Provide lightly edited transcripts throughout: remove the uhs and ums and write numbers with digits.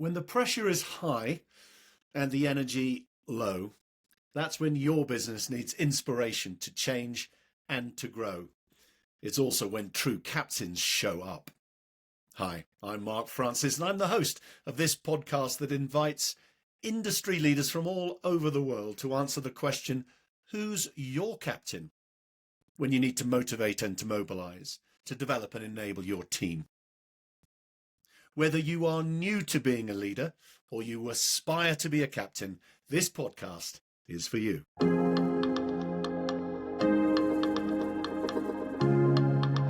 When the pressure is high and the energy low, that's when your business needs inspiration to change and to grow. It's also when true captains show up. Hi, I'm Mark Francis, and I'm the host of this podcast that invites industry leaders from all over the world to answer the question, who's your captain? When you need to motivate and to mobilize, to develop and enable your team. Whether you are new to being a leader or you aspire to be a captain, this podcast is for you.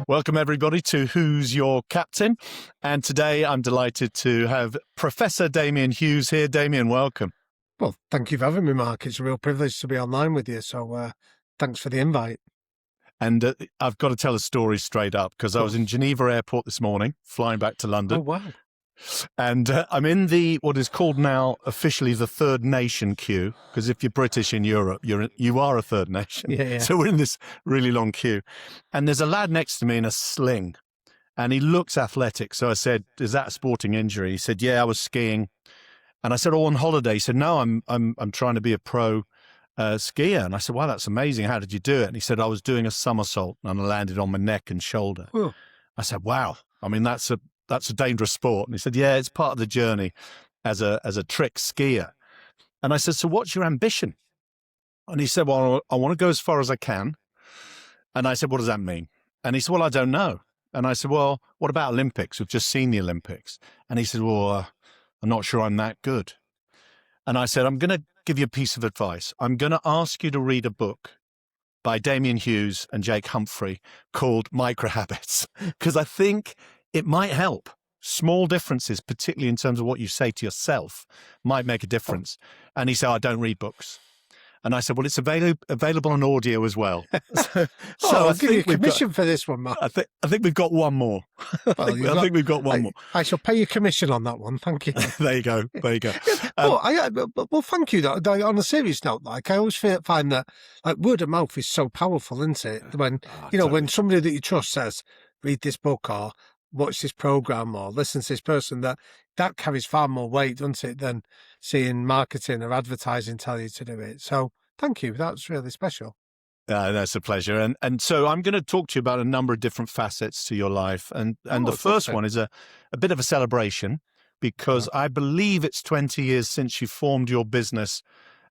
Welcome everybody to Who's Your Captain? And today I'm delighted to have Professor Damian Hughes here. Damian, welcome. Well, thank you for having me, Mark. It's a real privilege to be online with you. So thanks for the invite. And I've got to tell a story straight up because I was in Geneva Airport this morning, flying back to London. Oh, wow. And I'm in what is called now officially the third nation queue, because if you're British in Europe, you are a third nation. Yeah. So we're in this really long queue. And there's a lad next to me in a sling, and he looks athletic. So I said, "Is that a sporting injury?" He said, "Yeah, I was skiing." And I said, "Oh, on holiday?" He said, "No, I'm trying to be a pro skier." And I said, "Wow, that's amazing. How did you do it?" And he said, "I was doing a somersault and I landed on my neck and shoulder." Oh. I said, "Wow. I mean, that's a dangerous sport." And he said, "Yeah, it's part of the journey as a trick skier." And I said, "So what's your ambition?" And he said, "Well, I want to go as far as I can." And I said, "What does that mean?" And he said, "Well, I don't know." And I said, "Well, what about Olympics? We've just seen the Olympics." And he said, "Well, I'm not sure I'm that good." And I said, "I'm going to give you a piece of advice. I'm going to ask you to read a book by Damian Hughes and Jake Humphrey called MICROHABITS, because I think it might help. Small differences, particularly in terms of what you say to yourself, might make a difference." And he said, "I don't read books." And I said, "Well, it's available on audio as well." So I'll give you a commission for this one, Mark. I think we've got one more. I think we've got one more. I shall pay you commission on that one. Thank you. There you go. Well, thank you. Though, on a serious note, I always find that word of mouth is so powerful, isn't it? When when somebody that you trust says, "Read this book," or "Watch this program," or "Listen to this person," that carries far more weight, doesn't it, than seeing marketing or advertising tell you to do it. So thank you. That's really special. That's a pleasure. And so I'm going to talk to you about a number of different facets to your life. And the first one is a bit of a celebration, because I believe it's 20 years since you formed your business,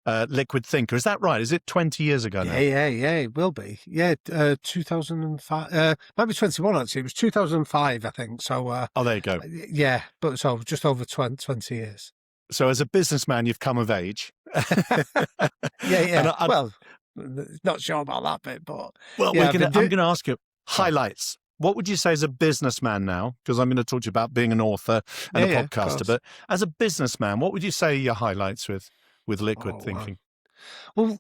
Liquid Thinker. Is that right? Is it 20 years ago now? Yeah, it will be. Yeah, 2005. Might be 21, actually. It was 2005, I think. So. There you go. Yeah, but so just over 20 years. So as a businessman, you've come of age. Yeah. Well, not sure about that bit, but. Well, I'm going to ask you highlights. What would you say as a businessman now? Because I'm going to talk to you about being an author and a podcaster. But as a businessman, what would you say are your highlights with Liquid Thinking? Wow. Well,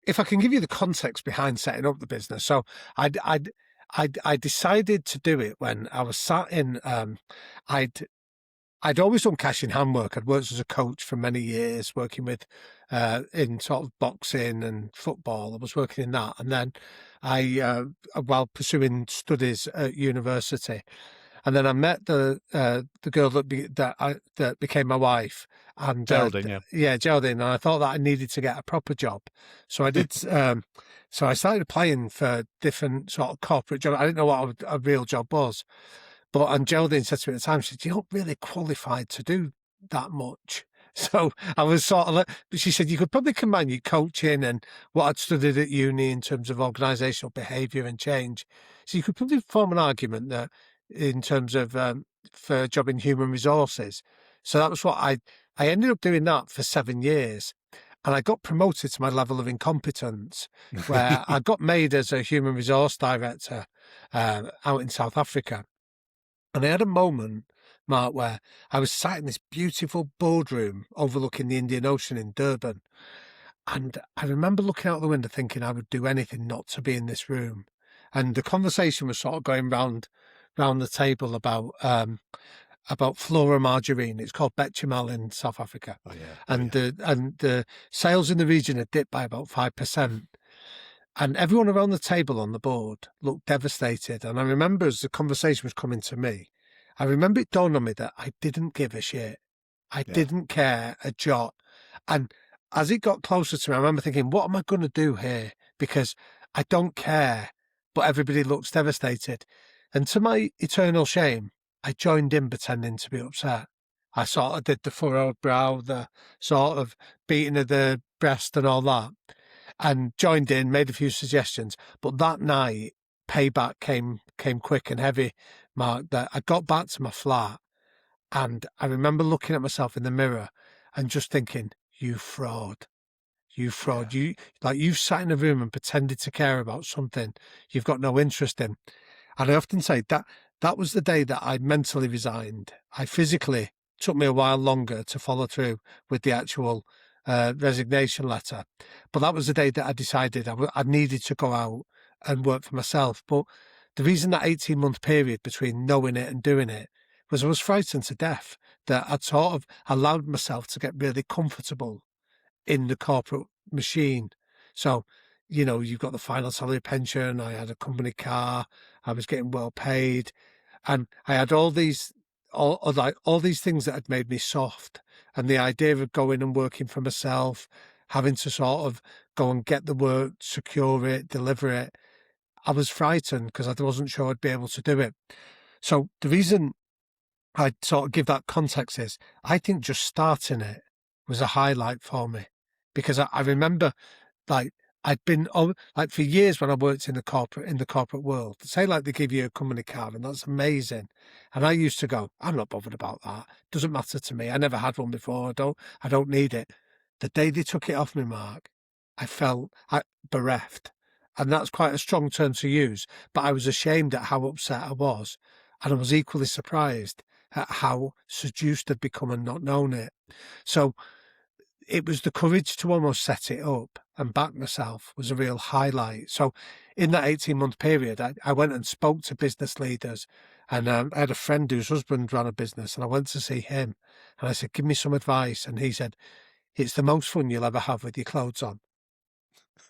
if I can give you the context behind setting up the business. So I decided to do it when I was sat in, I'd always done cash in hand work. I'd worked as a coach for many years, working with, in sort of boxing and football. I was working in that. And then while pursuing studies at university, and then I met the girl that became my wife, and Geraldine, Geraldine. And I thought that I needed to get a proper job, so I did. So I started applying for different sort of corporate jobs. I didn't know what a real job was, and Geraldine said to me at the time, she said, "You're not really qualified to do that much." So I was sort of but she said, "You could probably combine your coaching and what I'd studied at uni in terms of organisational behaviour and change. So you could probably form an argument that in terms of for a job in human resources." So that was what I ended up doing that for 7 years. And I got promoted to my level of incompetence, where I got made as a human resource director out in South Africa. And I had a moment, Mark, where I was sat in this beautiful boardroom overlooking the Indian Ocean in Durban. And I remember looking out the window thinking I would do anything not to be in this room. And the conversation was sort of going round the table about fluoromargarine. It's called bechamel in South Africa. The sales in the region had dipped by about 5%. And everyone around the table on the board looked devastated. And I remember as the conversation was coming to me, I remember it dawned on me that I didn't give a shit. I didn't care a jot. And as it got closer to me, I remember thinking, what am I going to do here? Because I don't care, but everybody looks devastated. And to my eternal shame, I joined in pretending to be upset. I sort of did the furrowed brow, the sort of beating of the breast and all that, and joined in, made a few suggestions. But that night, payback came quick and heavy, Mark, that I got back to my flat and I remember looking at myself in the mirror and just thinking, you fraud. You fraud. Yeah. You've sat in a room and pretended to care about something you've got no interest in. And I often say that was the day that I mentally resigned. I physically took me a while longer to follow through with the actual resignation letter. But that was the day that I decided I needed to go out and work for myself. But the reason that 18-month period between knowing it and doing it was I was frightened to death that I'd sort of allowed myself to get really comfortable in the corporate machine. So, you've got the final salary pension, I had a company car, I was getting well paid, and I had all these things that had made me soft. And the idea of going and working for myself, having to sort of go and get the work, secure it, deliver it, I was frightened because I wasn't sure I'd be able to do it. So the reason I sort of give that context is I think just starting it was a highlight for me, because I remember I'd been for years when I worked in the corporate world, say they give you a company car and that's amazing. And I used to go, I'm not bothered about that. Doesn't matter to me. I never had one before. I don't need it. The day they took it off me, Mark, I felt bereft. And that's quite a strong term to use, but I was ashamed at how upset I was. And I was equally surprised at how seduced I'd become and not known it. So it was the courage to almost set it up and back myself was a real highlight. So in that 18-month period, I went and spoke to business leaders, and I had a friend whose husband ran a business, and I went to see him and I said, give me some advice. And he said, it's the most fun you'll ever have with your clothes on.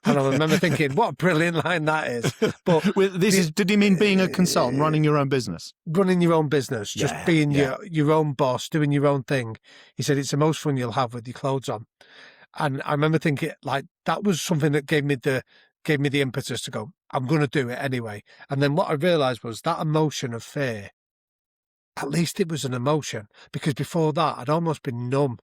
And I remember thinking, what a brilliant line that is. But did he mean being a consultant, running your own business? Running your own business, just being your own boss, doing your own thing. He said, it's the most fun you'll have with your clothes on. And I remember thinking, that was something that gave me the impetus to go, I'm going to do it anyway. And then what I realised was that emotion of fear, at least it was an emotion, because before that I'd almost been numb.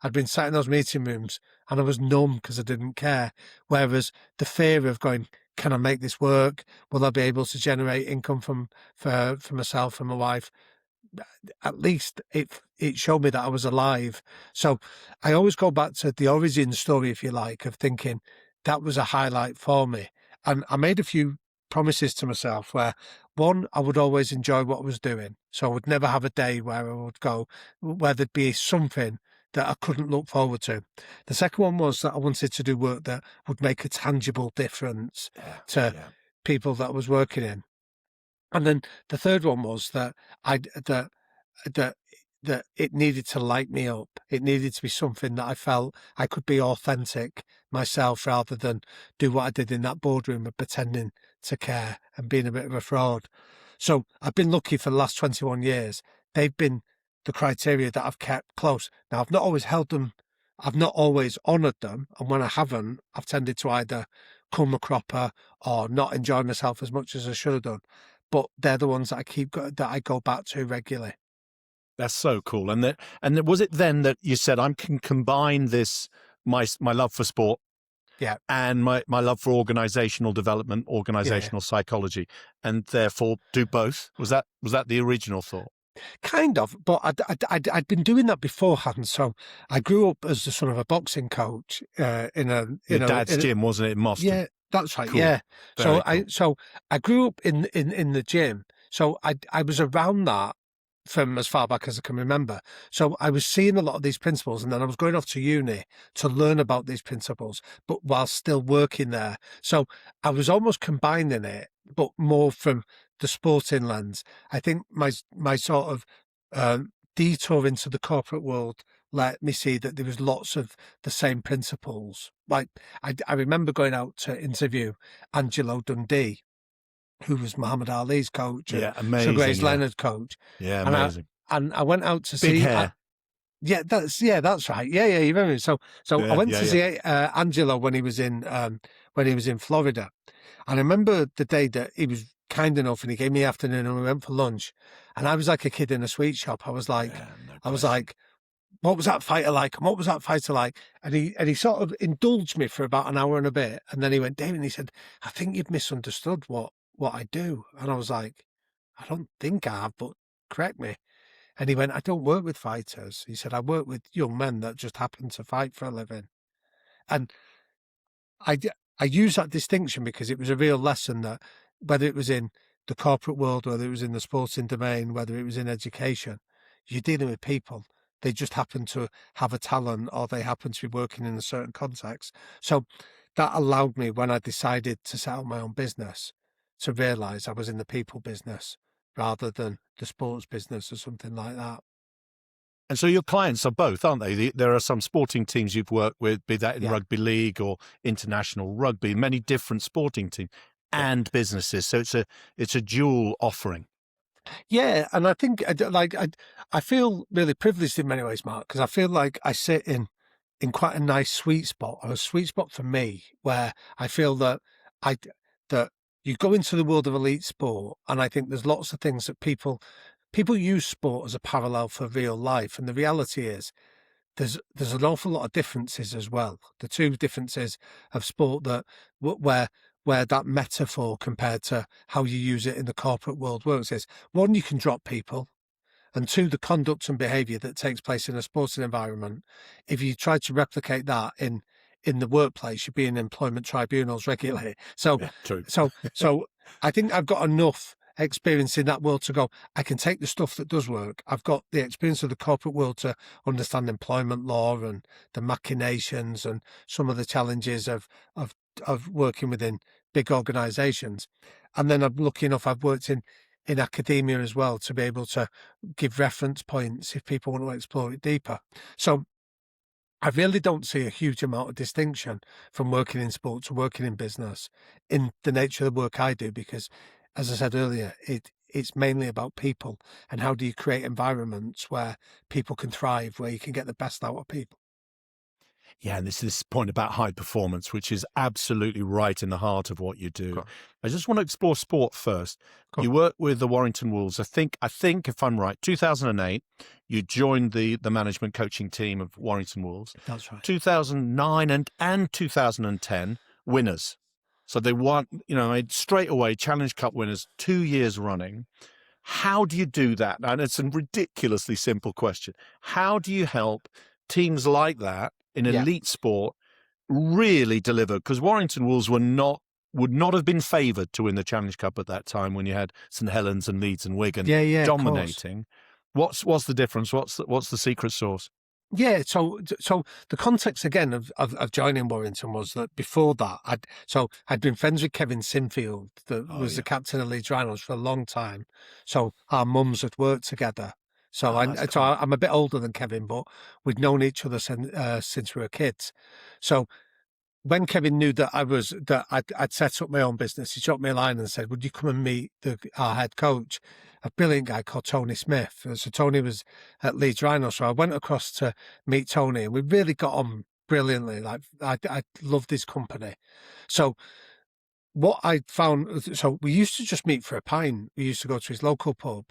I'd been sat in those meeting rooms and I was numb because I didn't care. Whereas the fear of going, can I make this work? Will I be able to generate income for myself and my wife? At least it showed me that I was alive. So I always go back to the origin story, if you like, of thinking that was a highlight for me. And I made a few promises to myself where, one, I would always enjoy what I was doing. So I would never have a day where I would go, where there'd be something that I couldn't look forward to. The second one was that I wanted to do work that would make a tangible difference to people that I was working in. And then the third one was that that it needed to light me up. It needed to be something that I felt I could be authentic myself rather than do what I did in that boardroom of pretending to care and being a bit of a fraud. So I've been lucky for the last 21 years. They've been the criteria that I've kept close. Now, I've not always held them. I've not always honoured them. And when I haven't, I've tended to either come a cropper or not enjoy myself as much as I should have done. But they're the ones that I go back to regularly. That's so cool. And was it then that you said, I can combine this, my love for sport, and my love for organizational development, organizational psychology, and therefore do both? Was that the original thought? Kind of, but I'd been doing that beforehand. So I grew up as the son of a boxing coach in Your dad's gym, wasn't it, in Moston? Yeah, that's right. Cool. Yeah. Very cool. So I grew up in the gym. So I was around that from as far back as I can remember. So I was seeing a lot of these principles, and then I was going off to uni to learn about these principles, but while still working there. So I was almost combining it, but more from the sporting lens. I think my sort of detour into the corporate world let me see that there was lots of the same principles. Like I remember going out to interview Angelo Dundee, who was Muhammad Ali's coach, amazing, Sugar Ray Leonard's coach. Yeah, amazing. And I went out to Big see hair. That's right. Yeah, you remember. So I went to see Angelo when he was in Florida, and I remember the day that he was kind enough and he gave me the afternoon and we went for lunch, and I was like a kid in a sweet shop. I was like, what was that fighter like? And what was that fighter like? And he sort of indulged me for about an hour and a bit, and then he went, David, he said, I think you've misunderstood what I do, and I was like, I don't think I have, but correct me. And he went, I don't work with fighters. He said, I work with young men that just happen to fight for a living. And I use that distinction because it was a real lesson that whether it was in the corporate world, whether it was in the sporting domain, whether it was in education, you're dealing with people. They just happen to have a talent or they happen to be working in a certain context. So that allowed me, when I decided to set up my own business, to realise I was in the people business rather than the sports business or something like that. And so your clients are both, aren't they? There are some sporting teams you've worked with, be that in rugby league or international rugby, many different sporting teams and businesses. So it's a dual offering. Yeah, and I think I feel really privileged in many ways, Mark, because I feel like I sit in quite a nice sweet spot, or a sweet spot for me, where I feel that that you go into the world of elite sport, and I think there's lots of things that people use sport as a parallel for real life, and the reality is there's an awful lot of differences as well. The two differences of sport that where that metaphor compared to how you use it in the corporate world works is, one, you can drop people, and two, the conduct and behaviour that takes place in a sporting environment, if you try to replicate that in the workplace, you'd be in employment tribunals regularly. So I think I've got enough experience in that world to go, I can take the stuff that does work. I've got the experience of the corporate world to understand employment law and the machinations and some of the challenges of working within big organizations. And then I'm lucky enough, I've worked in academia as well, to be able to give reference points if people want to explore it deeper. So I really don't see a huge amount of distinction from working in sport to working in business in the nature of the work I do, because, as I said earlier, it's mainly about people and how do you create environments where people can thrive, where you can get the best out of people. Yeah, and this point about high performance, which is absolutely right in the heart of what you do. Cool. I just want to explore sport first. Cool. You work with the Warrington Wolves. I think if I'm right, 2008, you joined the management coaching team of Warrington Wolves. That's right. 2009 and 2010 winners. So they won, straight away Challenge Cup winners 2 years running. How do you do that? And it's a ridiculously simple question. How do you help teams like that in elite sport really deliver? Because Warrington Wolves would not have been favoured to win the Challenge Cup at that time when you had St Helens and Leeds and Wigan dominating. What's the difference? What's the secret sauce? Yeah, so the context again of joining Warrington was that before that I'd been friends with Kevin Sinfield, that was the captain of Leeds Rhinos for a long time. So our mums had worked together. So I'm a bit older than Kevin, but we'd known each other since we were kids. So when Kevin knew that I'd set up my own business, he dropped me a line and said, "Would you come and meet our head coach, a brilliant guy called Tony Smith?" So Tony was at Leeds Rhino, so I went across to meet Tony, and we really got on brilliantly. Like I loved his company. So what I found, so we used to just meet for a pint. We used to go to his local pub.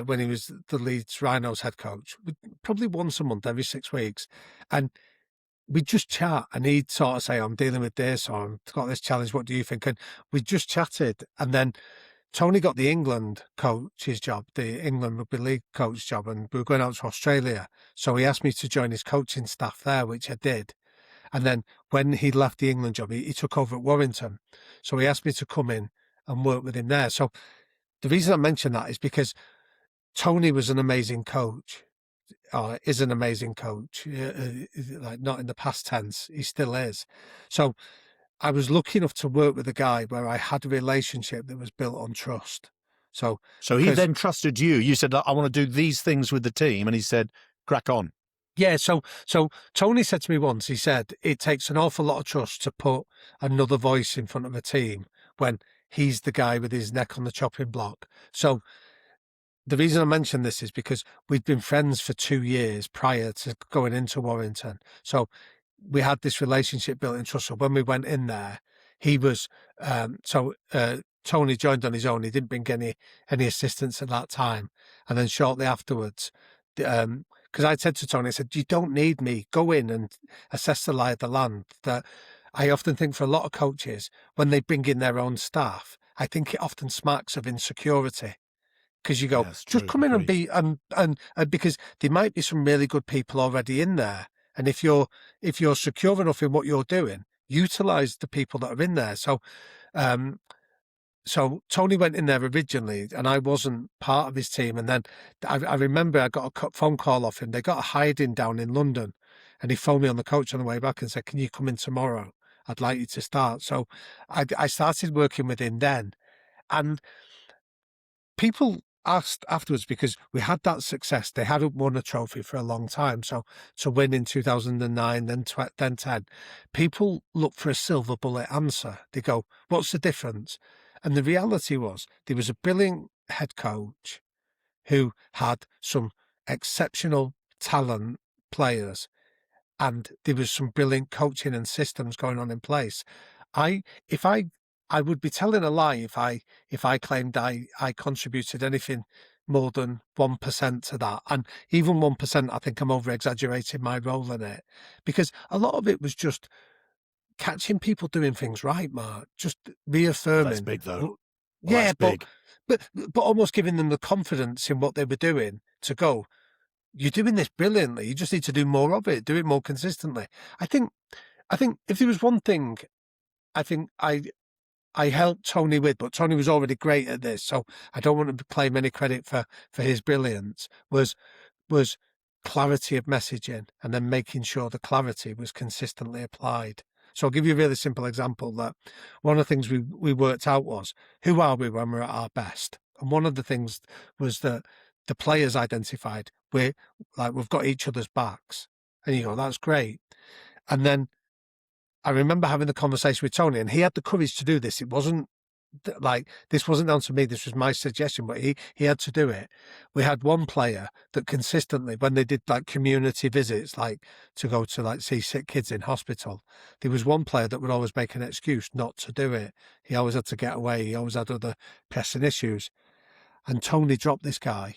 When he was the Leeds Rhinos head coach, probably once a month, every 6 weeks. And we'd just chat, and he'd sort of say, I'm dealing with this, or I've got this challenge, what do you think? And we just chatted. And then Tony got the England coach's job, the England Rugby League coach job, and we were going out to Australia. So he asked me to join his coaching staff there, which I did. And then when he left the England job, he took over at Warrington. So he asked me to come in and work with him there. So the reason I mention that is because Tony was an amazing coach, or is an amazing coach, like not in the past tense, he still is. So I was lucky enough to work with a guy where I had a relationship that was built on trust. So he then trusted you. You said, I want to do these things with the team. And he said, crack on. Yeah. So Tony said to me once, he said, it takes an awful lot of trust to put another voice in front of a team when he's the guy with his neck on the chopping block. So the reason I mention this is because we'd been friends for 2 years prior to going into Warrington. So we had this relationship built in trust. So when we went in there, he was, Tony joined on his own. He didn't bring any assistance at that time. And then shortly afterwards, because I said to Tony, I said, you don't need me. Go in and assess the lie of the land. That I often think for a lot of coaches, when they bring in their own staff, I think it often smacks of insecurity. Because you go, Yes, just true, come in and agreed. be, and because there might be some really good people already in there. And if you're secure enough in what you're doing, utilize the people that are in there. Um, so Tony went in there originally, and I wasn't part of his team. And then I remember I got a phone call off him. They got a hiding down in London, and he phoned me on the coach on the way back and said, "Can you come in tomorrow? I'd like you to start." So I started working with him then, and people asked afterwards, because we had that success. They hadn't won a trophy for a long time. So to win in 2009, then 10, people look for a silver bullet answer. They go, what's the difference? And the reality was there was a brilliant head coach who had some exceptional talent players, and there was some brilliant coaching and systems going on in place. If I would be telling a lie if I claimed I contributed anything more than 1% to that. And even 1%, I think I'm over exaggerating my role in it, because a lot of it was just catching people doing things right, Mark, just reaffirming. That's big, though. Well, Yeah, that's big. but almost giving them the confidence in what they were doing to go, you're doing this brilliantly. You just need to do more of it, do it more consistently. I think if there was one thing, I think I helped Tony with, but Tony was already great at this, so I don't want to claim any credit for his brilliance, was clarity of messaging, and then making sure the clarity was consistently applied. So I'll give you a really simple example. That one of the things we worked out was, who are we when we're at our best? And one of the things was that the players identified, we've got each other's backs. And you go, that's great. And then I remember having the conversation with Tony, and he had the courage to do this. It wasn't this wasn't down to me. This was my suggestion, but he had to do it. We had one player that consistently, when they did community visits, to go to see sick kids in hospital, there was one player that would always make an excuse not to do it. He always had to get away. He always had other pressing issues. And Tony dropped this guy.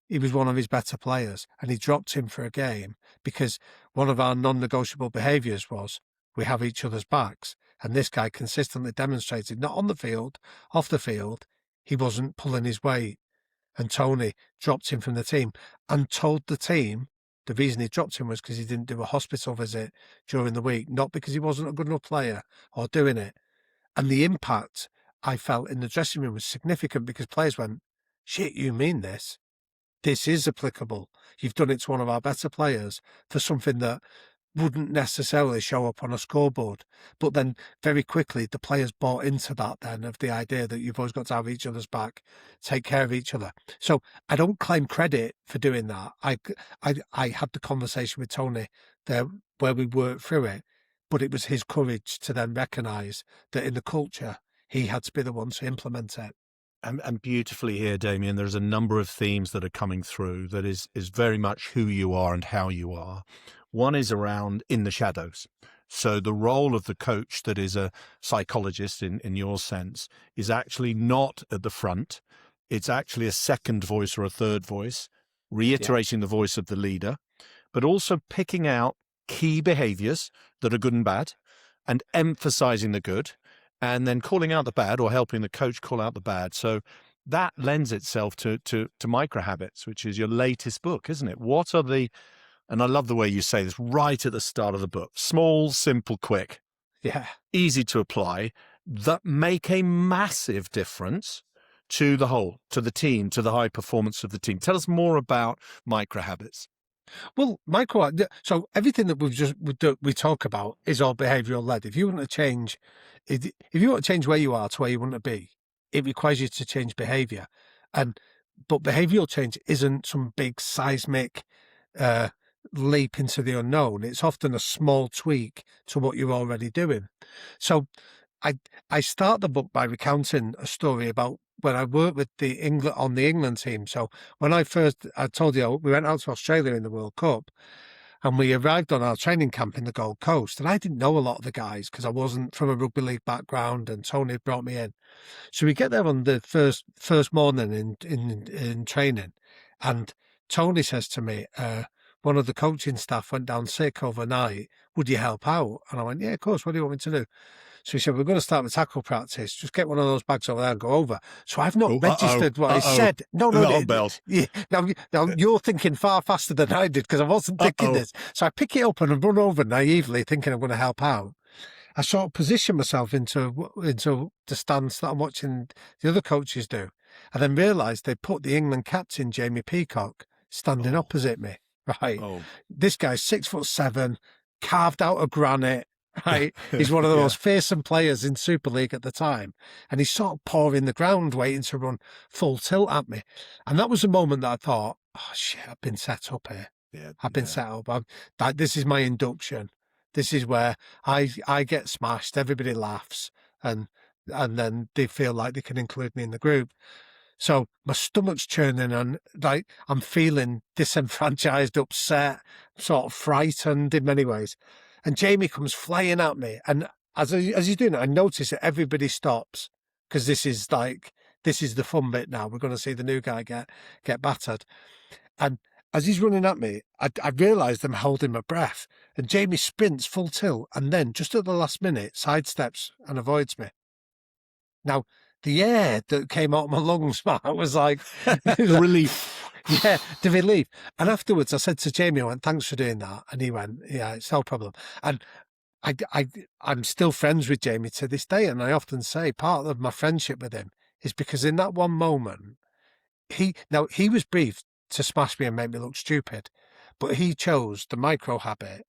He was one of his better players, and he dropped him for a game because one of our non-negotiable behaviours was, we have each other's backs. And this guy consistently demonstrated, not on the field, off the field, he wasn't pulling his weight. And Tony dropped him from the team and told the team the reason he dropped him was because he didn't do a hospital visit during the week, not because he wasn't a good enough player or doing it. And the impact I felt in the dressing room was significant, because players went, shit, you mean this? This is applicable. You've done it to one of our better players for something that wouldn't necessarily show up on a scoreboard. But then very quickly, the players bought into that then, of the idea that you've always got to have each other's back, take care of each other. So I don't claim credit for doing that. I had the conversation with Tony there where we worked through it, but it was his courage to then recognise that in the culture, he had to be the one to implement it. And beautifully here, Damian, there's a number of themes that are coming through that is very much who you are and how you are. One is around in the shadows. So the role of the coach that is a psychologist, in your sense, is actually not at the front. It's actually a second voice or a third voice, reiterating the voice of the leader, but also picking out key behaviors that are good and bad and emphasizing the good, and then calling out the bad, or helping the coach call out the bad. So that lends itself to MICROHABITS, which is your latest book, isn't it? What are the, and I love the way you say this right at the start of the book, small, simple, quick, easy to apply, that make a massive difference to the whole, to the team, to the high performance of the team. Tell us more about MICROHABITS. Well, so everything that we talk about is all behavioural led. If you want to change, if you want to change where you are to where you want to be, it requires you to change behaviour. But behavioural change isn't some big seismic leap into the unknown. It's often a small tweak to what you're already doing. So I start the book by recounting a story about when I worked with on the England team. So when I told you, we went out to Australia in the World Cup, and we arrived on our training camp in the Gold Coast, and I didn't know a lot of the guys because I wasn't from a rugby league background, and Tony had brought me in. So we get there on the first morning in training, and Tony says to me, one of the coaching staff went down sick overnight. Would you help out? And I went, yeah, of course. What do you want me to do? So he said, we're going to start with tackle practice. Just get one of those bags over there and go over. So I've not registered what he said. No, bells. Yeah, now you're thinking far faster than I did because I wasn't thinking this. So I pick it up and run over naively thinking I'm going to help out. I sort of position myself into the stance that I'm watching the other coaches do. And then realised they put the England captain, Jamie Peacock, standing opposite me. Right. This guy's 6'7", carved out of granite. Right. He's one of the most fearsome players in Super League at the time. And he's sort of pawing the ground, waiting to run full tilt at me. And that was a moment that I thought, oh shit, I've been set up here. I've been set up. This is my induction. This is where I get smashed, everybody laughs, and then they feel like they can include me in the group. So my stomach's churning and like I'm feeling disenfranchised, upset, sort of frightened in many ways. And Jamie comes flying at me. And as he's doing it, I notice that everybody stops because this is the fun bit now. We're going to see the new guy get battered. And as he's running at me, I realised I'm holding my breath. And Jamie sprints full tilt and then, just at the last minute, sidesteps and avoids me. Now, the air that came out of my lungs, man, was like... the relief. Yeah, the relief. And afterwards, I said to Jamie, I went, thanks for doing that. And he went, yeah, it's no problem. And I'm still friends with Jamie to this day. And I often say part of my friendship with him is because in that one moment, he was briefed to smash me and make me look stupid, but he chose the micro habit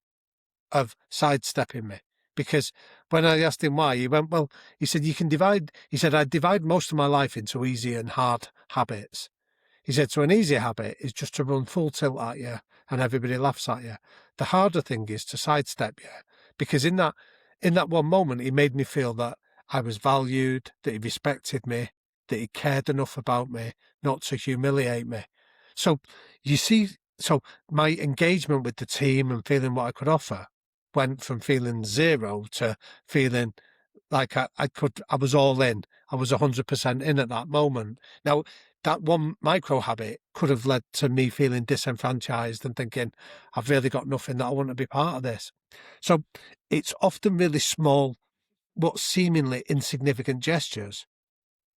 of sidestepping me. Because when I asked him why, he went, well, he said, I divide most of my life into easy and hard habits. He said, so an easy habit is just to run full tilt at you and everybody laughs at you. The harder thing is to sidestep you. Because in that one moment, he made me feel that I was valued, that he respected me, that he cared enough about me, not to humiliate me. So you see, my engagement with the team and feeling what I could offer went from feeling zero to feeling like I was all in. I was 100% in at that moment. Now, that one micro habit could have led to me feeling disenfranchised and thinking, I've really got nothing, that I want to be part of this. So it's often really small, what seemingly insignificant gestures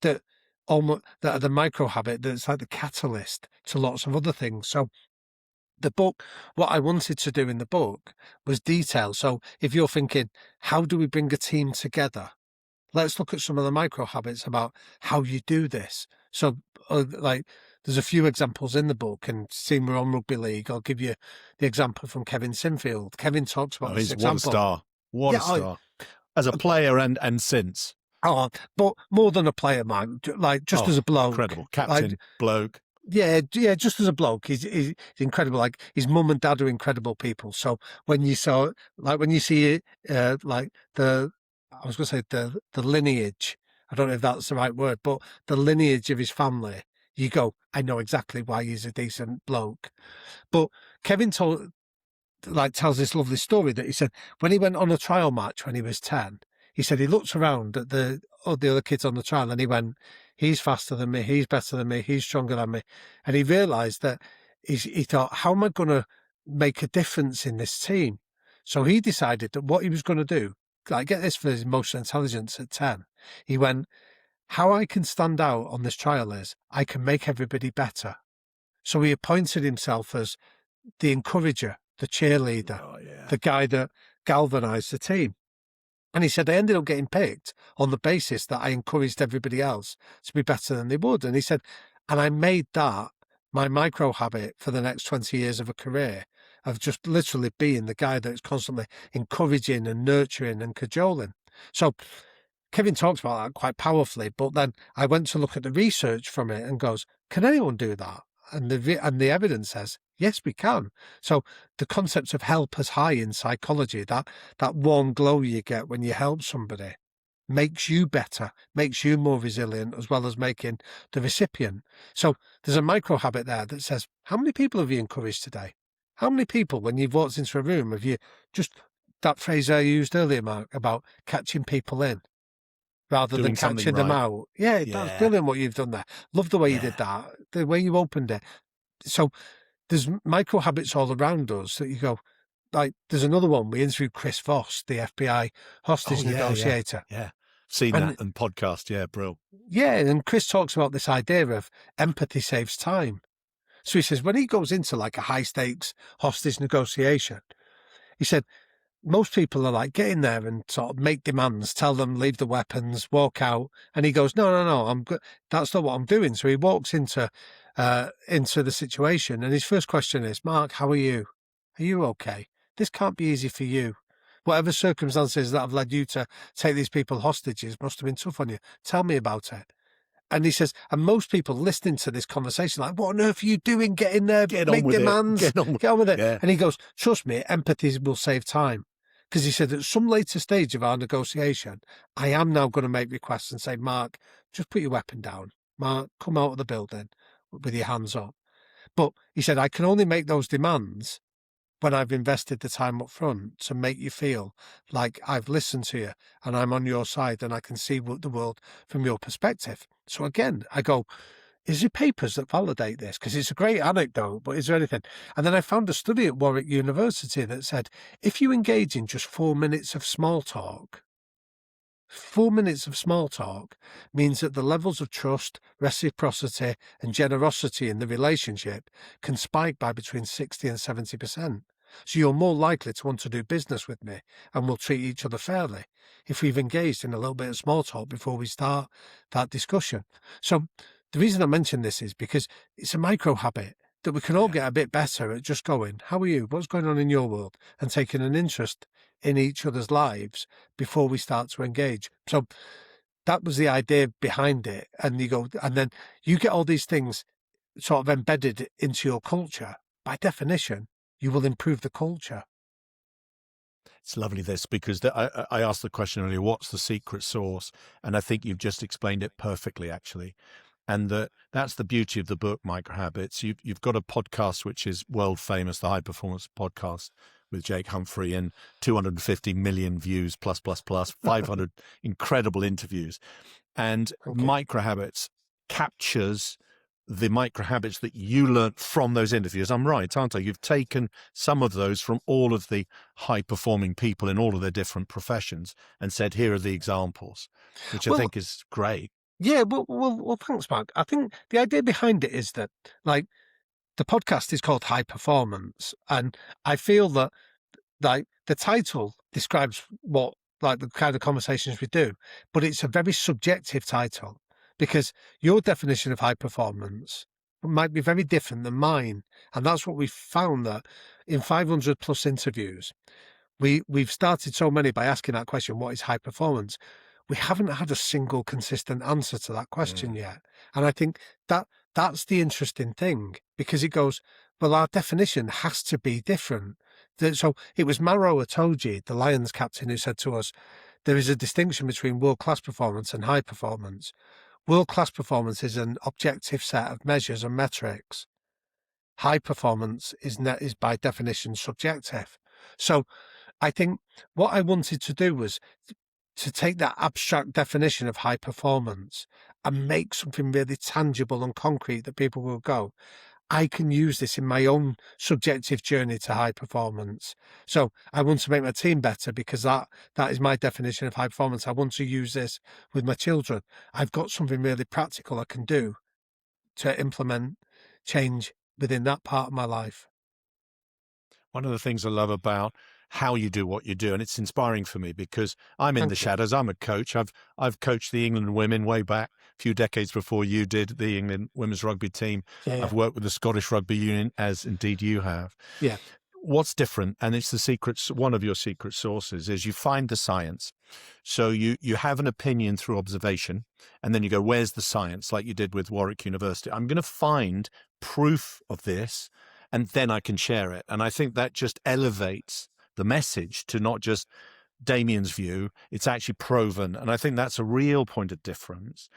that are the micro habit that's like the catalyst to lots of other things. So the book, what I wanted to do in the book was detail. So if you're thinking, how do we bring a team together? Let's look at some of the micro habits about how you do this. So there's a few examples in the book, and seeing we're on Rugby League, I'll give you the example from Kevin Sinfield. Kevin talks about this example. What a star. As a player and since. Oh, but more than a player, man. Like just as a bloke. Incredible. Captain, bloke. Yeah, just as a bloke, he's incredible. Like his mum and dad are incredible people. So when you see the lineage, I don't know if that's the right word, but the lineage of his family, you go, I know exactly why he's a decent bloke. But Kevin tells this lovely story that he said when he went on a trial match when he was 10, he said he looked around at the other kids on the trial and he went, he's faster than me, he's better than me, he's stronger than me. And he realised that he thought, how am I going to make a difference in this team? So he decided that what he was going to do, like get this for his emotional intelligence at 10, he went, how I can stand out on this trial is I can make everybody better. So he appointed himself as the encourager, the cheerleader, the guy that galvanised the team. And he said, I ended up getting picked on the basis that I encouraged everybody else to be better than they would. And he said, and I made that my micro habit for the next 20 years of a career of just literally being the guy that's constantly encouraging and nurturing and cajoling. So Kevin talks about that quite powerfully, but then I went to look at the research from it and goes, can anyone do that? And the evidence says, yes, we can. So the concept of help as high in psychology, that warm glow you get when you help somebody, makes you better, makes you more resilient, as well as making the recipient. So there's a micro habit there that says, how many people have you encouraged today? How many people, when you've walked into a room, have you just, that phrase I used earlier, Mark, about catching people in rather Doing than something catching them right. out? Yeah, that's brilliant what you've done there. Love the way you did that, the way you opened it. So there's micro habits all around us that you go, like, there's another one. We interviewed Chris Voss, the FBI hostage negotiator. Yeah. Seen And that in podcast. Yeah, bro. yeah, and Chris talks about this idea of empathy saves time. So he says when he goes into like a high stakes hostage negotiation, he said most people are like, get in there and sort of make demands, tell them leave the weapons, walk out. And he goes, no, I'm good. That's not what I'm doing. So he walks into the situation, and his first question is, Mark, how are you? Are you okay? This can't be easy for you. Whatever circumstances that have led you to take these people hostages must have been tough on you. Tell me about it. And he says, and most people listening to this conversation, like, what on earth are you doing? Get in there, make demands, get on with it. Yeah. And he goes, trust me, empathy will save time. Because he said at some later stage of our negotiation, I am now going to make requests and say, Mark, just put your weapon down. Mark, come out of the building with your hands up. But he said, I can only make those demands when I've invested the time up front to make you feel like I've listened to you and I'm on your side and I can see the world from your perspective. So again, I go, is there papers that validate this? Because it's a great anecdote, but is there anything? And then I found a study at Warwick University that said, if you engage in just 4 minutes of small talk, 4 minutes of small talk means that the levels of trust, reciprocity, and generosity in the relationship can spike by between 60 and 70%. So you're more likely to want to do business with me and we'll treat each other fairly if we've engaged in a little bit of small talk before we start that discussion. So the reason I mention this is because it's a micro habit that we can all get a bit better at just going, how are you? What's going on in your world? And taking an interest in each other's lives before we start to engage. So that was the idea behind it. And you go, and then you get all these things sort of embedded into your culture. By definition, you will improve the culture. It's lovely this, because I asked the question earlier, what's the secret sauce? And I think you've just explained it perfectly, actually. And that's the beauty of the book, Microhabits. You've got a podcast which is world famous, the High Performance Podcast with Jake Humphrey, and 250 million views, plus, 500 incredible interviews. And Microhabits captures the microhabits that you learnt from those interviews. I'm right, aren't I? You've taken some of those from all of the high-performing people in all of their different professions and said, here are the examples, which I think is great. Yeah, well, thanks, Mark. I think the idea behind it is that, like, the podcast is called High Performance, and I feel that, like, the title describes what, like, the kind of conversations we do, but it's a very subjective title because your definition of high performance might be very different than mine, and that's what we've found, that in 500 plus interviews, we've started so many by asking that question, what is high performance? We haven't had a single consistent answer to that question yet. And I think that's the interesting thing, because it goes, well, our definition has to be different. So it was Maro Itoje, the Lions captain, who said to us, there is a distinction between world-class performance and high performance. World-class performance is an objective set of measures and metrics. High performance is by definition subjective. So I think what I wanted to do was to take that abstract definition of high performance and make something really tangible and concrete that people will go, I can use this in my own subjective journey to high performance. So I want to make my team better because that is my definition of high performance. I want to use this with my children. I've got something really practical I can do to implement change within that part of my life. One of the things I love about how you do what you do, and it's inspiring for me because I'm in the shadows. I'm a coach. I've coached the England women way back a few decades before you did, the England women's rugby team. Yeah. I've worked with the Scottish Rugby Union, as indeed you have. Yeah. What's different, and it's the secret, one of your secret sources, is you find the science. So you have an opinion through observation, and then you go, where's the science, like you did with Warwick University? I'm going to find proof of this, and then I can share it. And I think that just elevates the message to not just Damian's view. It's actually proven. And I think that's a real point of difference.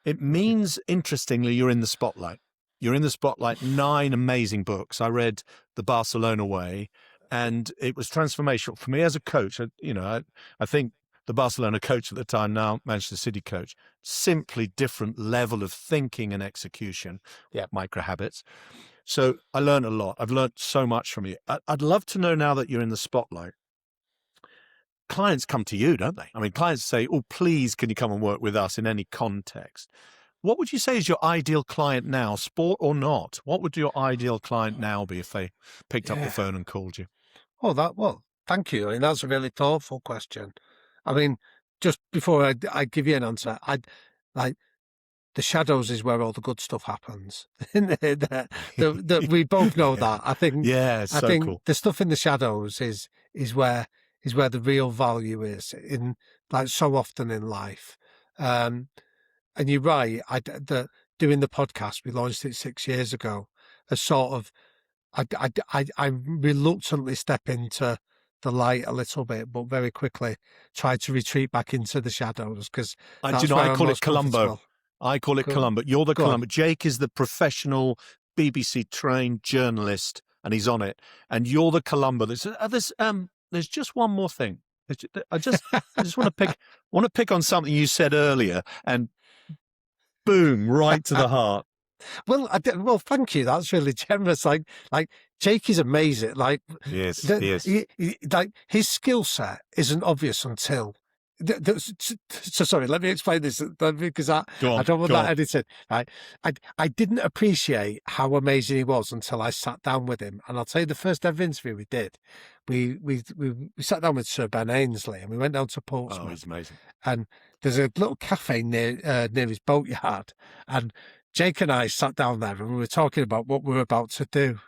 It means, interestingly, you're in the spotlight. You're in the spotlight. 9 amazing books. I read The Barcelona Way, and it was transformational for me as a coach. I think the Barcelona coach at the time, now Manchester City coach, simply different level of thinking and execution. Yeah. Microhabits. So I learned a lot. I've learned so much from you. I'd love to know, now that you're in the spotlight, clients come to you, don't they? I mean, clients say, oh, please, can you come and work with us in any context? What would you say is your ideal client now, sport or not? What would your ideal client now be if they picked up the phone and called you? Well, thank you. I mean, that's a really thoughtful question. I mean, just before I give you an answer, the shadows is where all the good stuff happens. We both know that. I think. Yeah, I think cool. The stuff in the shadows is where the real value is, in like so often in life. And you're right. Doing the podcast, we launched it 6 years ago. As sort of, I reluctantly step into the light a little bit, but very quickly try to retreat back into the shadows, because I call it Columbo. I call it Columbo. You're the Columbo. Jake is the professional BBC trained journalist, and he's on it. And you're the Columbo. There's just one more thing. I just want to pick on something you said earlier, and boom, right to the heart. Well, thank you. That's really generous. Like Jake is amazing. Like, yes, he is. Like, his skill set isn't obvious until. So sorry, let me explain this, because I don't want that edited. Right? I didn't appreciate how amazing he was until I sat down with him. And I'll tell you, the first ever interview we did, we sat down with Sir Ben Ainsley, and we went down to Portsmouth. Oh, he's amazing. And there's a little cafe near his boatyard, and Jake and I sat down there, and we were talking about what we were about to do.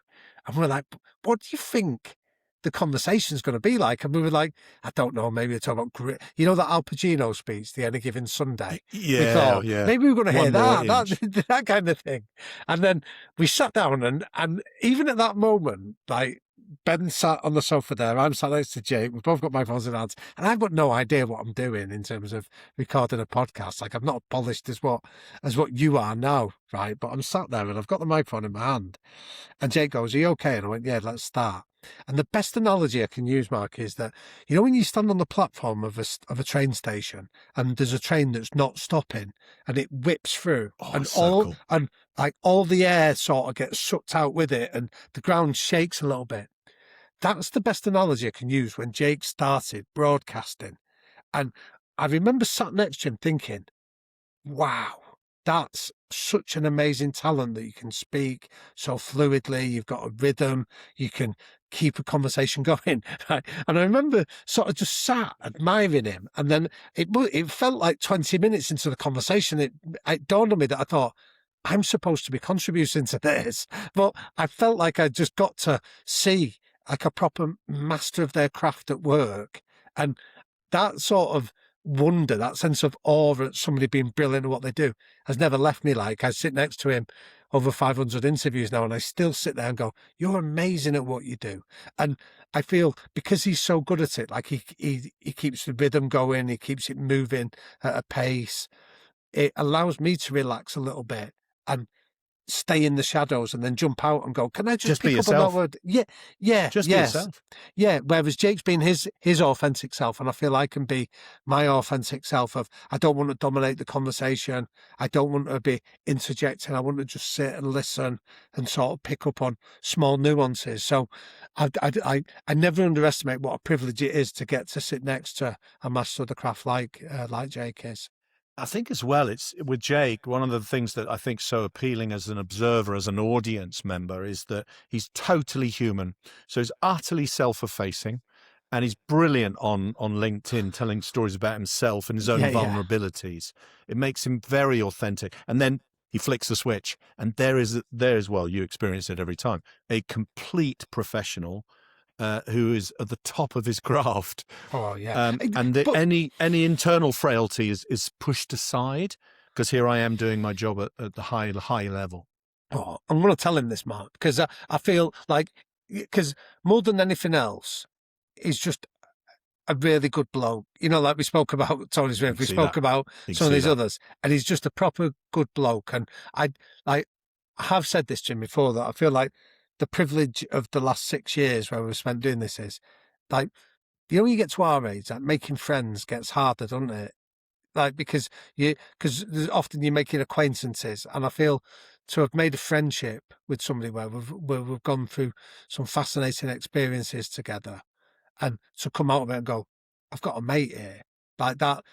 And we're like, what do you think the conversation's going to be like? And we were like, I don't know, maybe we'll talk about grit. You know that Al Pacino speech, The Any Given Sunday? Yeah, we thought, maybe we're going to hear that kind of thing. And then we sat down, and even at that moment, like, Ben sat on the sofa there, I'm sat next to Jake, we've both got microphones in hands, and I've got no idea what I'm doing in terms of recording a podcast. Like, I'm not polished as what you are now, right? But I'm sat there and I've got the microphone in my hand, and Jake goes, are you okay? And I went, yeah, let's start. And the best analogy I can use, Mark, is that, you know, when you stand on the platform of a train station, and there's a train that's not stopping, and it whips through, and all the air sort of gets sucked out with it, and the ground shakes a little bit. That's the best analogy I can use when Jake started broadcasting. And I remember sat next to him thinking, wow, that's such an amazing talent, that you can speak so fluidly, you've got a rhythm, you can keep a conversation going. Right? And I remember sort of just sat admiring him. And then it felt like 20 minutes into the conversation, it dawned on me that I thought, I'm supposed to be contributing to this. But I felt like I just got to see like a proper master of their craft at work. And that sort of wonder, that sense of awe at somebody being brilliant at what they do, has never left me. Like, I sit next to him over 500 interviews now, and I still sit there and go, you're amazing at what you do. And I feel, because he's so good at it, like he keeps the rhythm going, he keeps it moving at a pace, it allows me to relax a little bit and stay in the shadows, and then jump out and go, can I just pick up on that word? Yeah. Just be yourself. Yeah. Whereas Jake's been his authentic self, and I feel I can be my authentic self of, I don't want to dominate the conversation. I don't want to be interjecting. I want to just sit and listen and sort of pick up on small nuances. So I never underestimate what a privilege it is to get to sit next to a master of the craft like Jake is. I think as well, it's with Jake, one of the things that I think so appealing as an observer, as an audience member, is that he's totally human. So he's utterly self-effacing, and he's brilliant on LinkedIn, telling stories about himself and his own vulnerabilities. It makes him very authentic. And then he flicks the switch, and there is, well, you experience it every time, a complete professional who is at the top of his craft. Oh, yeah. Any internal frailty is pushed aside, because here I am doing my job at the high level. Oh, I'm going to tell him this, Mark, because I feel like, because more than anything else, he's just a really good bloke. You know, like we spoke about Tony Smith, we spoke about some of these others, and he's just a proper good bloke. And I have said this to him before, that I feel like the privilege of the last 6 years where we've spent doing this is like, you know, when you get to our age, like making friends gets harder, doesn't it? Like, because often you're making acquaintances, and I feel to have made a friendship with somebody where we've gone through some fascinating experiences together, and to come out of it and go, I've got a mate here, like that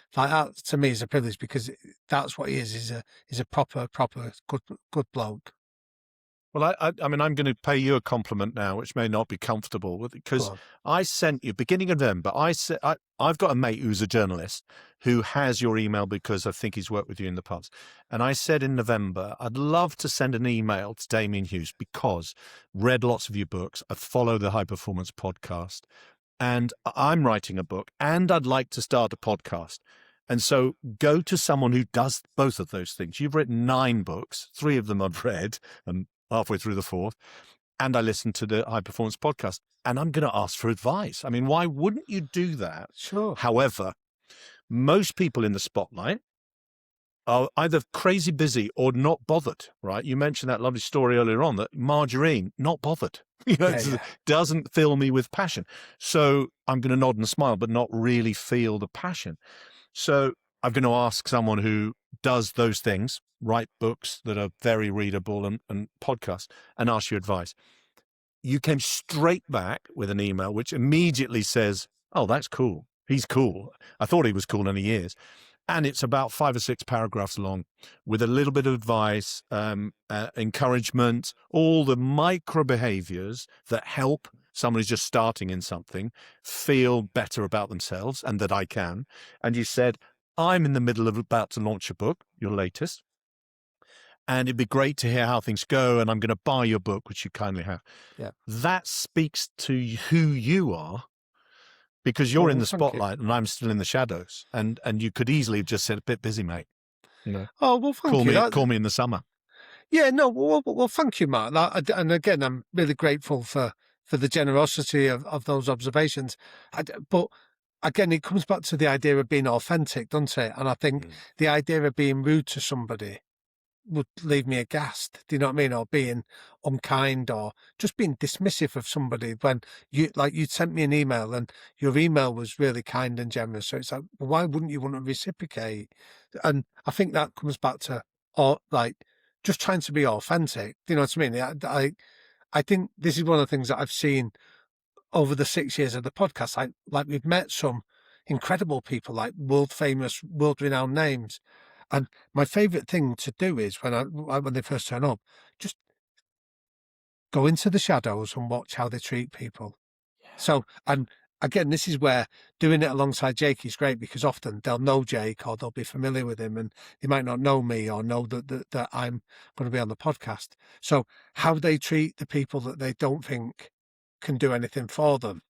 to me is a privilege, because that's what he is. He's a proper good bloke. Well, I mean, I'm going to pay you a compliment now, which may not be comfortable, because I sent you, beginning of November, I've got a mate who's a journalist who has your email because I think he's worked with you in the past. And I said in November, I'd love to send an email to Damian Hughes, because read lots of your books. I follow the High Performance podcast, and I'm writing a book, and I'd like to start a podcast. And so go to someone who does both of those things. You've written 9 books, 3 of them I've read, and halfway through the 4th, and I listened to the High Performance podcast, and I'm going to ask for advice. I mean, why wouldn't you do that? Sure. However, most people in the spotlight are either crazy busy or not bothered, right? You mentioned that lovely story earlier on, that margarine, not bothered. You know, doesn't fill me with passion. So I'm going to nod and smile, but not really feel the passion. So I'm going to ask someone who does those things, write books that are very readable and podcasts, and ask you advice. You came straight back with an email which immediately says, oh, that's cool. He's cool. I thought he was cool, and he is. And it's about 5 or 6 paragraphs long with a little bit of advice, encouragement, all the micro behaviors that help someone who's just starting in something feel better about themselves, and that I can. And you said, I'm in the middle of about to launch a book, your latest, and it'd be great to hear how things go, and I'm going to buy your book, which you kindly have. Yeah. That speaks to who you are, because you're in the spotlight and I'm still in the shadows, and you could easily have just said, a bit busy, mate. You know, oh, well, thank you. Call me in the summer. Yeah, no, well, thank you, Mark. And again, I'm really grateful for the generosity of those observations. But again, it comes back to the idea of being authentic, doesn't it? And I think the idea of being rude to somebody would leave me aghast. Do you know what I mean? Or being unkind, or just being dismissive of somebody when you sent me an email, and your email was really kind and generous. So it's like, well, why wouldn't you want to reciprocate? And I think that comes back to just trying to be authentic. Do you know what I mean? I think this is one of the things that I've seen over the 6 years of the podcast. Like we've met some incredible people, like world famous, world renowned names. And my favourite thing to do is when they first turn up, just go into the shadows and watch how they treat people. Yeah. So, and again, this is where doing it alongside Jake is great, because often they'll know Jake, or they'll be familiar with him, and they might not know me or know that I'm going to be on the podcast. So how they treat the people that they don't think can do anything for them,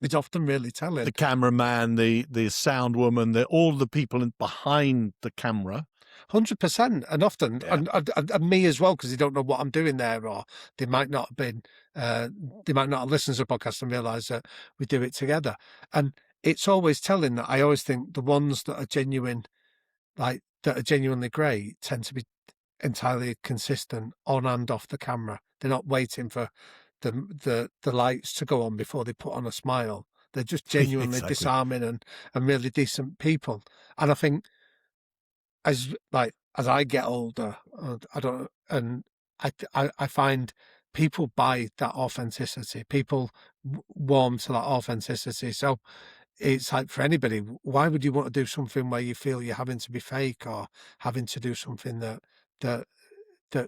it's often really telling. The cameraman, the sound woman, all the people behind the camera. 100%. And often, and me as well, because they don't know what I'm doing there, or they might not have been, they might not have listened to the podcast and realise that we do it together. And it's always telling that I always think the ones that are genuine, that are genuinely great, tend to be entirely consistent on and off the camera. They're not waiting for the lights to go on before they put on a smile. They're just genuinely disarming and really decent people. And I think as I get older, I find people buy that authenticity. People warm to that authenticity. So it's like, for anybody, why would you want to do something where you feel you're having to be fake, or having to do something that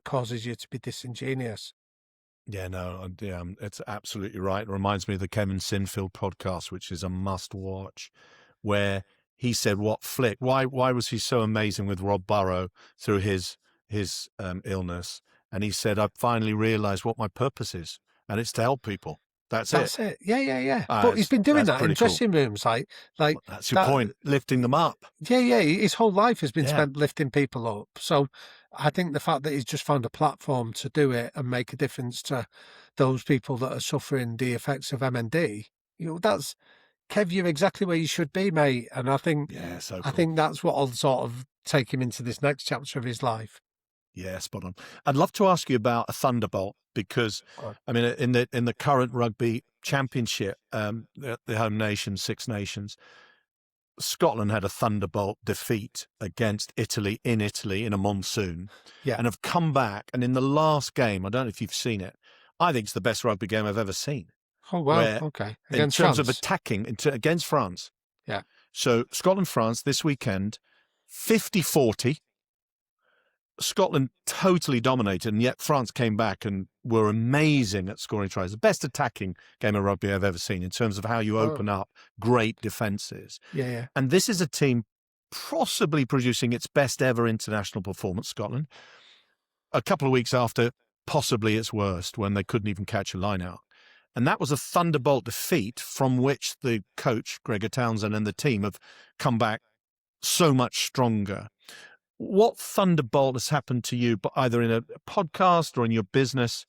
causes you to be disingenuous? Yeah, no, it's absolutely right. It reminds me of the Kevin Sinfield podcast, which is a must watch, where he said, what flick, why was he so amazing with Rob Burrow through his illness? And he said, I finally realized what my purpose is, and it's to help people. That's it. Yeah. But he's been doing that in dressing rooms, like that's your point, lifting them up. Yeah. His whole life has been spent lifting people up. So I think the fact that he's just found a platform to do it and make a difference to those people that are suffering the effects of MND, that's Kev, you're exactly where you should be, mate. And I think, Yeah, so I cool. think that's what will sort of take him into this next chapter of his life. Yeah, spot on. I'd love to ask you about a thunderbolt because, I mean, in the current rugby championship, the home nation, Six Nations, Scotland had a thunderbolt defeat against Italy in a monsoon, Yeah. and have come back. And in the last game, I don't know if you've seen it, I think it's the best rugby game I've ever seen. Oh, wow. Where, Okay. in Against terms of France. attacking against France. Yeah. So Scotland-France this weekend, 50-40. Scotland totally dominated, and yet France came back and were amazing at scoring tries. The best attacking game of rugby I've ever seen in terms of how you open up great defences. Yeah, yeah. And this is a team possibly producing its best ever international performance, Scotland, a couple of weeks after possibly its worst, when they couldn't even catch a line out. And that was a thunderbolt defeat from which the coach, Gregor Townsend, and the team have come back so much stronger. What thunderbolt has happened to you, but either in a podcast or in your business,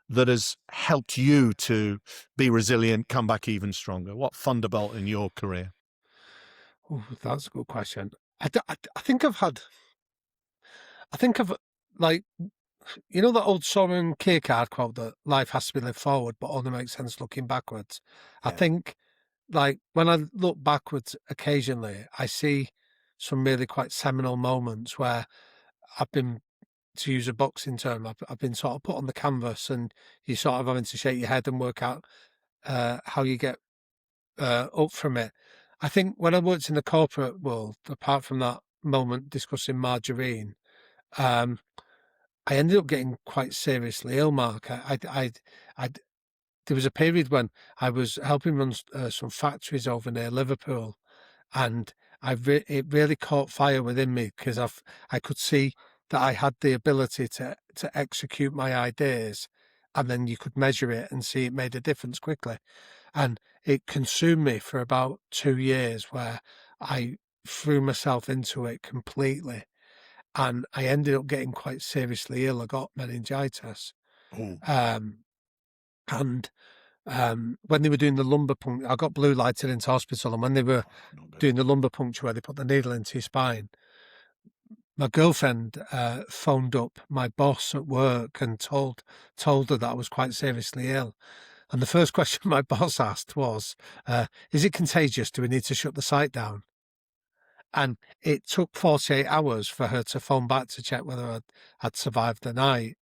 that has helped you to be resilient, come back even stronger? What thunderbolt in your career? Oh, that's a good question. I think I've like, you know, that old Soren Kierkegaard quote that life has to be lived forward, but only makes sense looking backwards. I think, like, when I look backwards occasionally, I see some really quite seminal moments where I've been, to use a boxing term, I've been sort of put on the canvas, and you sort of having to shake your head and work out how you get up from it. I think when I worked in the corporate world, apart from that moment discussing margarine, I ended up getting quite seriously ill, Mark. There was a period when I was helping run some factories over near Liverpool, and it really caught fire within me because I could see that I had the ability to execute my ideas, and then you could measure it and see it made a difference quickly. And it consumed me for about 2 years, where I threw myself into it completely, and I ended up getting quite seriously ill. I got meningitis. Oh, Um, and when they were doing the lumbar puncture, I got blue lighted into hospital, and when they were not good. doing the lumbar puncture where they put the needle into your spine, my girlfriend phoned up my boss at work and told her that I was quite seriously ill. And the first question my boss asked was, is it contagious? Do we need to shut the site down? And it took 48 hours for her to phone back to check whether I'd survived the night.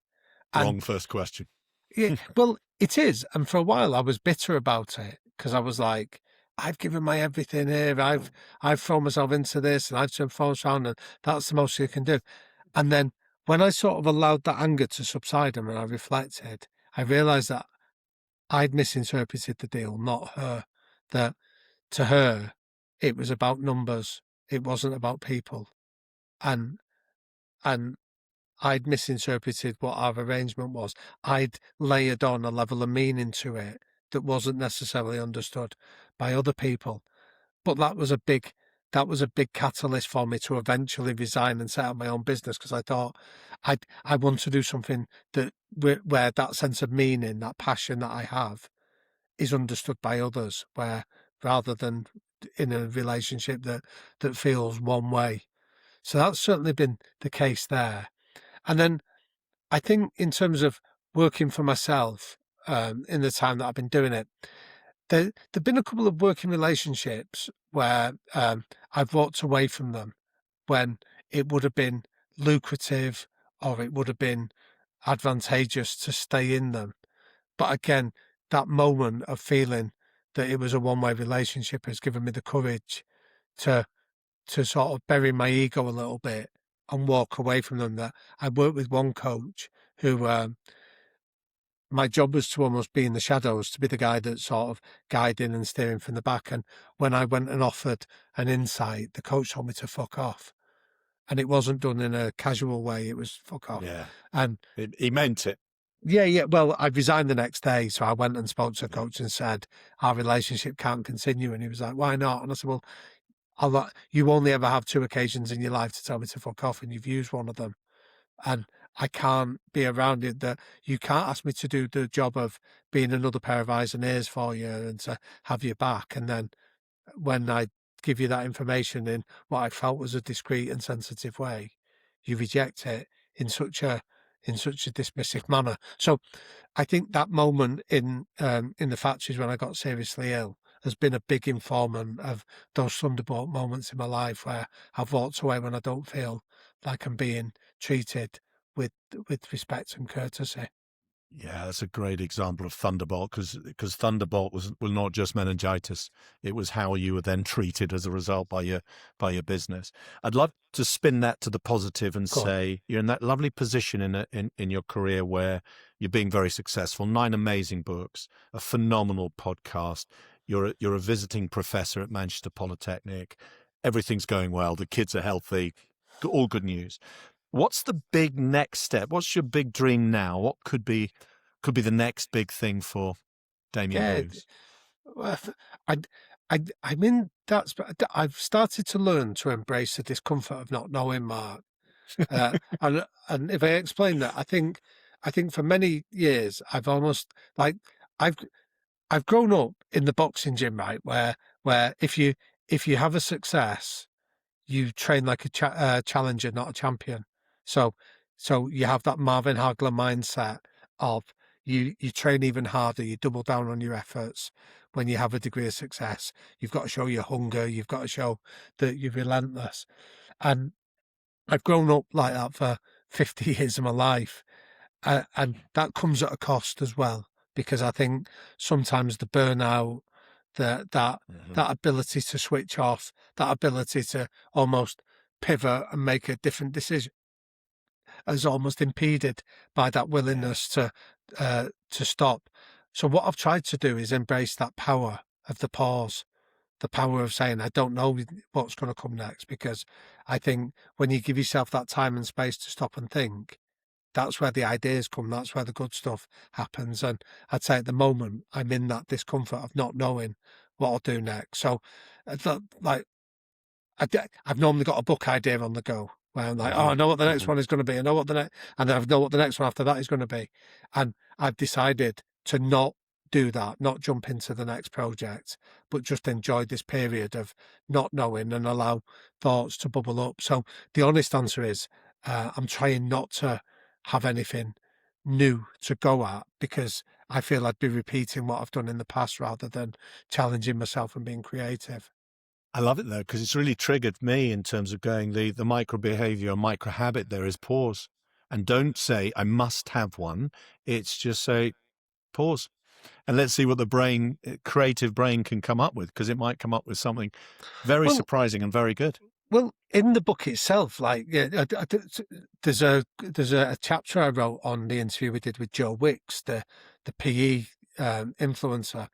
And Wrong first question. yeah, well, it is. And for a while I was bitter about it, because I was like, I've given my everything here. I've thrown myself into this, and I've turned phones around, and that's the most you can do. And then when I sort of allowed that anger to subside and when I reflected, I realised that I'd misinterpreted the deal, not her. That to her, it was about numbers. It wasn't about people. And and I'd misinterpreted what our arrangement was. I'd layered on a level of meaning to it that wasn't necessarily understood by other people. But that was a big catalyst for me to eventually resign and set up my own business, because I thought I want to do something that where that sense of meaning, that passion that I have, is understood by others, where rather than in a relationship that feels one way. So that's certainly been the case there. And then I think in terms of working for myself, in the time that I've been doing it, there've been a couple of working relationships where I've walked away from them when it would have been lucrative or it would have been advantageous to stay in them. But again, that moment of feeling that it was a one-way relationship has given me the courage to sort of bury my ego a little bit and walk away from them. That I worked with one coach who my job was to almost be in the shadows, to be the guy that's sort of guiding and steering from the back. And when I went and offered an insight, the coach told me to fuck off. And it wasn't done in a casual way. It was fuck off. Yeah. And He meant it. yeah. Well, I resigned the next day. So I went and spoke to the coach and said, our relationship can't continue. And he was like, why not? And I said, well, you only ever have 2 occasions in your life to tell me to fuck off, and you've used one of them. And I can't be around it. That you can't ask me to do the job of being another pair of eyes and ears for you and to have your back, and then when I give you that information in what I felt was a discreet and sensitive way, you reject it in such a dismissive manner. So I think that moment in the factories when I got seriously ill has been a big informant of those thunderbolt moments in my life where I've walked away when I don't feel like I'm being treated with respect and courtesy. Yeah, that's a great example of Thunderbolt because Thunderbolt was not just meningitis; it was how you were then treated as a result by your business. I'd love to spin that to the positive and Go on. say you're in that lovely position in your career where you're being very successful. 9 amazing books, a phenomenal podcast. You're a visiting professor at Manchester Polytechnic. Everything's going well. The kids are healthy. All good news. What's the big next step? What's your big dream now? What could be the next big thing for Damian Yeah, Hughes? well, I'm in that. I've started to learn to embrace the discomfort of not knowing, Mark. And if I explain that, I think for many years I've almost like I've grown up in the boxing gym, right, where if you have a success, you train like a challenger, not a champion. So you have that Marvin Hagler mindset of you train even harder, you double down on your efforts when you have a degree of success. You've got to show your hunger, you've got to show that you're relentless. And I've grown up like that for 50 years of my life. And that comes at a cost as well, because I think sometimes the burnout, that ability to switch off, that ability to almost pivot and make a different decision is almost impeded by that willingness to stop. So what I've tried to do is embrace that power of the pause, the power of saying, I don't know what's going to come next, because I think when you give yourself that time and space to stop and think, that's where the ideas come. That's where the good stuff happens. And I'd say at the moment, I'm in that discomfort of not knowing what I'll do next. So, like, I've normally got a book idea on the go where I'm like, oh, I know what the next one is going to be. I know what the next, and I know what the next one after that is going to be. And I've decided to not do that, not jump into the next project, but just enjoy this period of not knowing and allow thoughts to bubble up. So the honest answer is, I'm trying not to have anything new to go at, because I feel I'd be repeating what I've done in the past rather than challenging myself and being creative. I love it though, because it's really triggered me in terms of going the micro behavior, micro habit there is pause. And don't say, I must have one. It's just say, pause. And let's see what the creative brain can come up with, because it might come up with something very surprising and very good. Well, in the book itself, like there's a chapter I wrote on the interview we did with Joe Wicks, the PE influencer,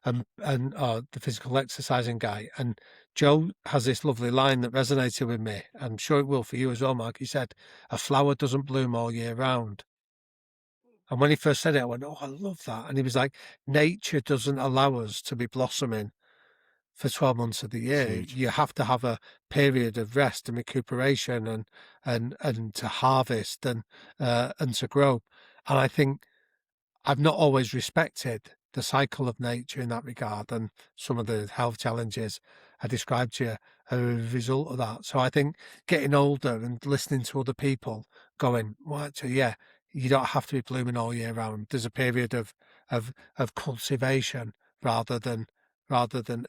and the physical exercising guy. And Joe has this lovely line that resonated with me. I'm sure it will for you as well, Mark. He said, "A flower doesn't bloom all year round." And when he first said it, I went, "Oh, I love that." And he was like, "Nature doesn't allow us to be blossoming for 12 months of the year. You have to have a period of rest and recuperation and to harvest and to grow." And I think I've not always respected the cycle of nature in that regard, and some of the health challenges I described to you are a result of that. So I think getting older and listening to other people going, well, actually, yeah, you don't have to be blooming all year round. There's a period of cultivation rather than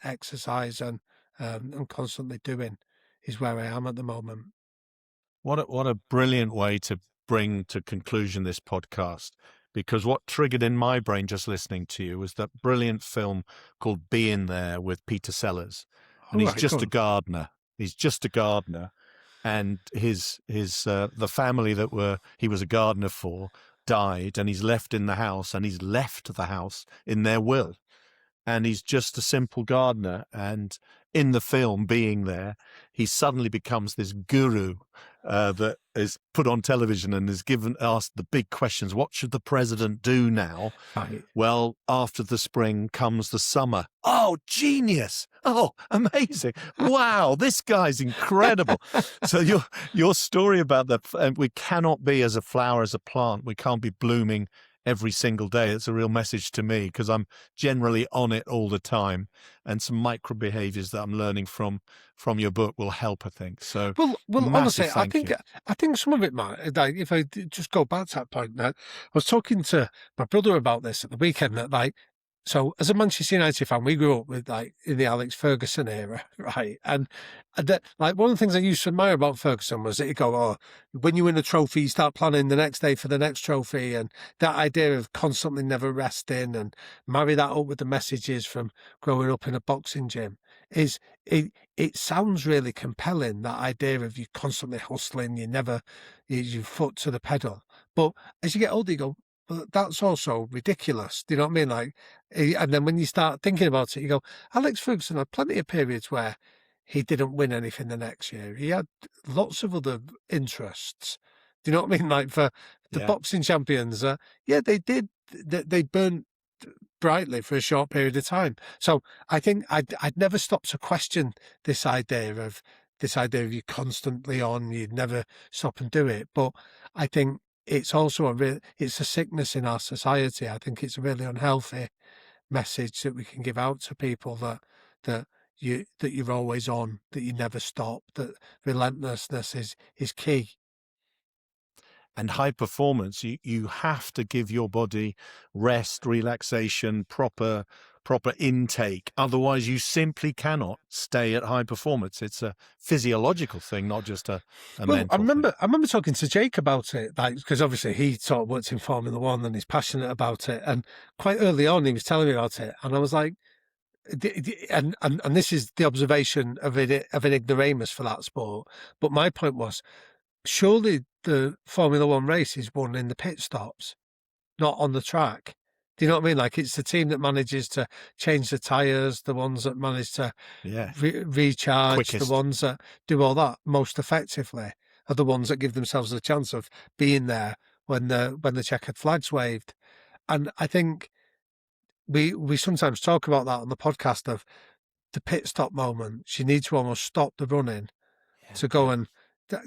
exercise and constantly doing is where I am at the moment. What a brilliant way to bring to conclusion this podcast, because what triggered in my brain just listening to you was that brilliant film called Being There with Peter Sellers. And he's just a gardener. He's just a gardener. And the family that he was a gardener for died, and he's left in the house, and he's left the house in their will. And he's just a simple gardener. And in the film Being There, he suddenly becomes this guru that is put on television and is asked the big questions. What should the president do now? Right. Well, after the spring comes the summer. Oh, genius. Oh, amazing. Wow, this guy's incredible. So your story about and we cannot be as a flower, as a plant. We can't be blooming every single day. It's a real message to me because I'm generally on it all the time, and some micro behaviors that I'm learning from your book will help, I think. So Well, massive honestly, thank you. I think some of it might. Like, if I just go back to that point, that I was talking to my brother about this at the weekend. That like, so as a Manchester United fan, we grew up with like in the Alex Ferguson era, right? And that, like, one of the things I used to admire about Ferguson was that he'd go, "Oh, when you win a trophy, you start planning the next day for the next trophy," and that idea of constantly never resting, and marry that up with the messages from growing up in a boxing gym is it sounds really compelling, that idea of you constantly hustling, you foot to the pedal. But as you get older, you go, well, that's also ridiculous. Do you know what I mean? Like, and then when you start thinking about it, you go, Alex Ferguson had plenty of periods where he didn't win anything the next year. He had lots of other interests. Do you know what I mean? Like for the Yeah. boxing champions, yeah, they did. They burnt brightly for a short period of time. So I think I'd never stop to question this idea of you constantly on, you'd never stop and do it. But I think it's also it's a sickness in our society. I think it's a really unhealthy message that we can give out to people, that you're always on, that you never stop, that relentlessness is key. And high performance, you have to give your body rest, relaxation, proper intake. Otherwise, you simply cannot stay at high performance. It's a physiological thing, not just a mental thing. I remember talking to Jake about it, like, because obviously he sort of worked in Formula One and he's passionate about it. And quite early on, he was telling me about it, and I was like, and this is the observation of an ignoramus for that sport. But my point was, surely the Formula One race is won in the pit stops, not on the track. Do you know what I mean? Like, it's the team that manages to change the tyres, the ones that manage to recharge, Quickest. the ones that do all that most effectively are the ones that give themselves a chance of being there when the checkered flag's waved. And I think we sometimes talk about that on the podcast, of the pit stop moment. You need to almost stop the running to go and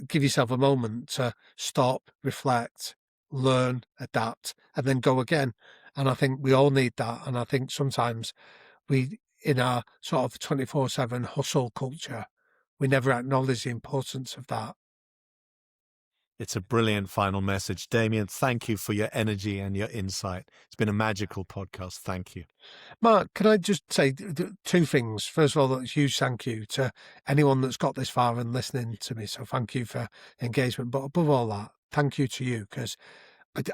give yourself a moment to stop, reflect, learn, adapt, and then go again. And I think we all need that. And I think sometimes we, in our sort of 24/7 hustle culture, we never acknowledge the importance of that. It's a brilliant final message. Damian, thank you for your energy and your insight. It's been a magical podcast. Thank you. Mark, can I just say two things? First of all, a huge thank you to anyone that's got this far and listening to me. So thank you for engagement. But above all that, thank you to you, because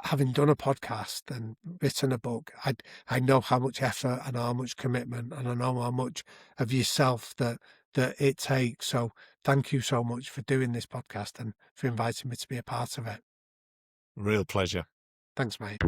having done a podcast and written a book, I know how much effort and how much commitment, and I know how much of yourself that it takes. So thank you so much for doing this podcast and for inviting me to be a part of it. Real pleasure. Thanks, mate.